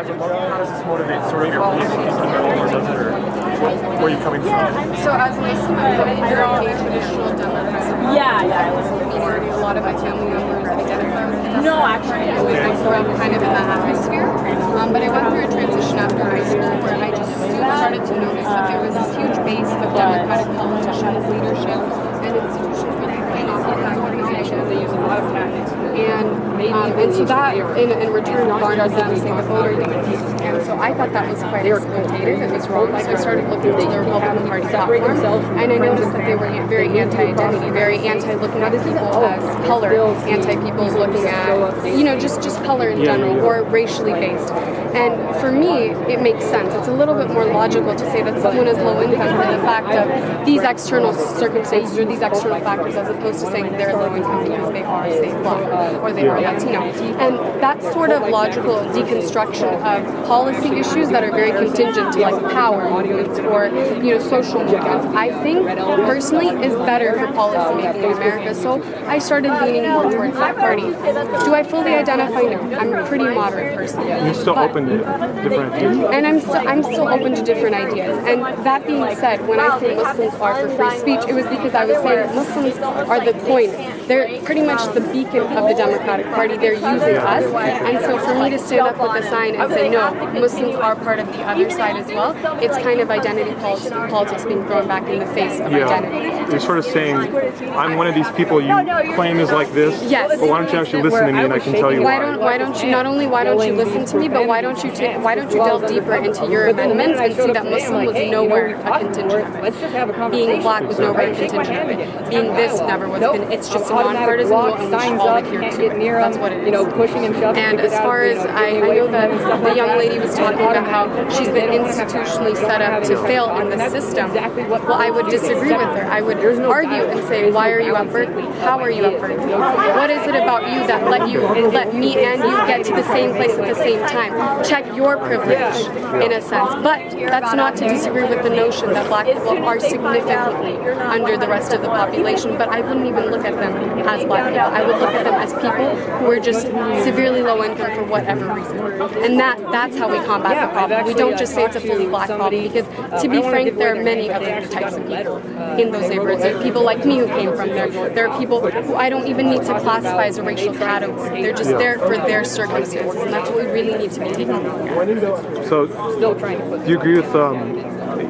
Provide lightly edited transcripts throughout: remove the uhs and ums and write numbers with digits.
how does this motivate sort of your belief system, or where are you coming from? So as a Muslim, I'm very traditional Democrat. Yeah, I listen to Minority. A lot of my family members identify with that. No, actually. I grew up kind of in that atmosphere. But I went through a transition after high school where I just started to notice that there was this huge base of Democratic politicians, leadership, and institutions that came off of that organization. They use a lot of tactics. And so that, in return, garnered them, say, the voter unity. And so I thought that was quite exploitative. It was wrong. So I started looking at the Republican Party platform, and I noticed that they were very anti-identity, very anti-looking at people as color, anti-people looking at, just color in general, or racially based. And for me, it makes sense. It's a little bit more logical to say that someone is low income for the fact of these external circumstances or these external factors, as opposed to saying they're low income because they are, say, Black or they are Latino. And that sort of logical deconstruction of policy issues that are very contingent to like power movements or social movements, I think personally is better for policymaking in America. So I started leaning more towards that party. Do I fully identify? No. I'm a pretty moderate person. You're still open to different ideas. And I'm still open to different ideas. And that being said, when I say Muslims are for free speech, it was because I was saying Muslims are the point. They're pretty much the beacon of the Democratic Party. They're using us. And so for me to stand up with a sign and say, no, Muslims are part of the other side as well, it's kind of identity politics being thrown back in the face of identity. You're sort of saying, I'm one of these people you claim is like this, yes. But why don't you actually listen to me and I can tell you why? Why don't you, not only why don't you listen to me, but why don't you delve deeper into your amendments and see that Muslim was nowhere a contingent of it. Being Black was nowhere a contingent of it. Being this never was. It's just a nonpartisan vote and we should all adhere to it. That's what it is. And as far as I know that the young lady was talking about how she's been institutionally set up to fail in the system. Well, I would disagree with her. I would argue and say, why are you at Berkeley? How are you at Berkeley? What is it about you that let me and you get to the same place at the same time? Check your privilege, in a sense. But that's not to disagree with the notion that Black people are significantly under the rest of the population, but I wouldn't even look at them as Black people. I would look at them as people who are just severely low income for whatever reason. And that's how we combat the problem. We don't just say it's a fully Black problem, because to be frank, there are many other types of people in those neighborhoods. There are people like me who came from there. There are people who I don't even need to classify as a racial category. They're just there for their circumstances, and that's what we really need to be taking a look at. So, do you agree with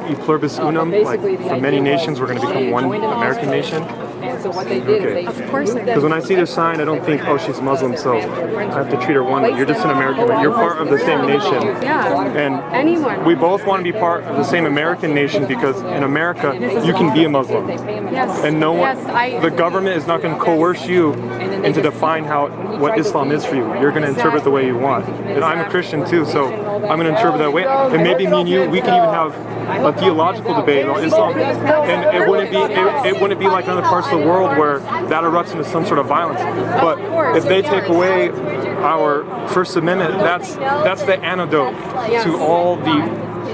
E pluribus unum? Like, for many nations, we're going to become one American nation? Okay. Of course I do. Because when I see this sign, I don't think, oh, she's Muslim, so I have to treat her one way. You're just an American. You're part of the same nation. Yeah. And anyone. We both want to be part of the same American nation because in America, you can be a Muslim. Yes. And no one, the government is not going to coerce you into define what Islam is for you. You're going to interpret the way you want. And I'm a Christian too, so I'm going to interpret that way. And maybe me and you, we can even have a theological debate on Islam, and it wouldn't be like other parts of the world where that erupts into some sort of violence. But if they take away our First Amendment, that's the antidote to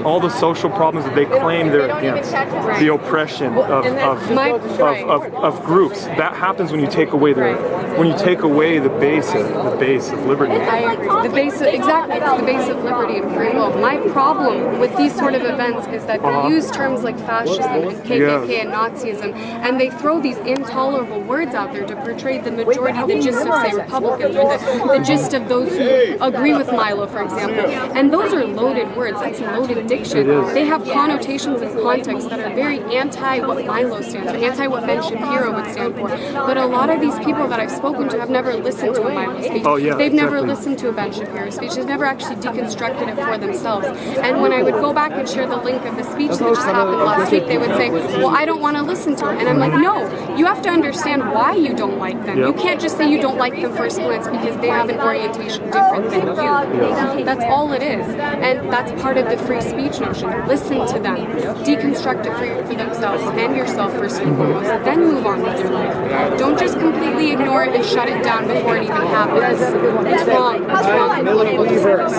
all the social problems that they claim they're against. The oppression of groups. That happens when you take away the base of liberty. I agree. It's the base of liberty and free will. My problem with these sort of events is that they use terms like fascism and KKK and Nazism, and they throw these intolerable words out there to portray the majority, the gist of, say, Republicans, or the gist of those who agree with Milo, for example. And those are loaded words. That's loaded diction. They have connotations and context that are very anti what Milo stands for, anti what Ben Shapiro would stand for. But a lot of these people that I've spoken to have never listened to a Milo speech. They've never listened to a Ben Shapiro speech. They've never actually deconstructed it for themselves. And when I would go back and share the link of the speech that just happened last week, they would say, well, I don't want to listen to it. And I'm like, no, you have to understand why you don't like them. You can't just say you don't like them first glance because they have an orientation different than you. That's all it is. And that's part of the free speech notion. Listen to them. Deconstruct it for themselves and yourself first and foremost. Then move on with your life. Don't just completely ignore it and shut it down before it even happens. It's wrong. It's wrong for political discourse.